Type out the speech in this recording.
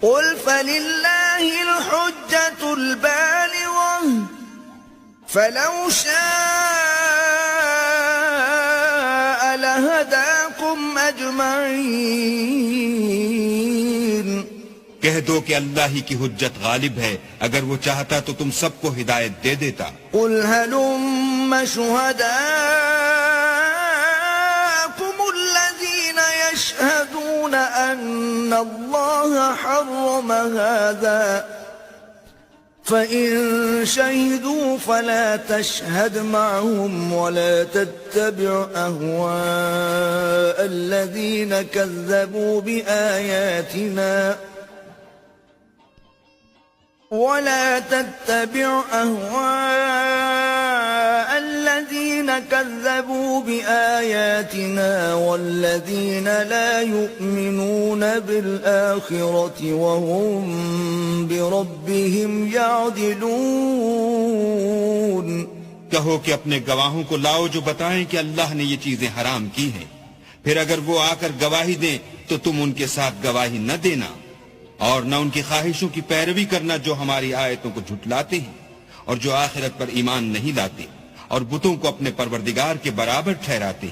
قل فلله الحجة البالغة فلو شاء لهداكم أجمعين۔ کہہ دو کہ اللہ ہی کی حجت غالب ہے، اگر وہ چاہتا تو تم سب کو ہدایت دے دیتا۔ قل هلم شهداءكم الذين يشهدون أن الله حرم هذا فإن شهدوا فلا تشهد معهم ولا تتبع أهواء الذين كذبوا بآياتنا والذين لا يؤمنون بالآخرة وهم بربهم يعدلون۔ کہو کہ اپنے گواہوں کو لاؤ جو بتائیں کہ اللہ نے یہ چیزیں حرام کی ہیں، پھر اگر وہ آ کر گواہی دیں تو تم ان کے ساتھ گواہی نہ دینا، اور نہ ان کی خواہشوں کی پیروی کرنا جو ہماری آیتوں کو جھٹلاتے ہیں اور جو آخرت پر ایمان نہیں لاتے اور بتوں کو اپنے پروردگار کے برابر ٹھہراتے ہیں۔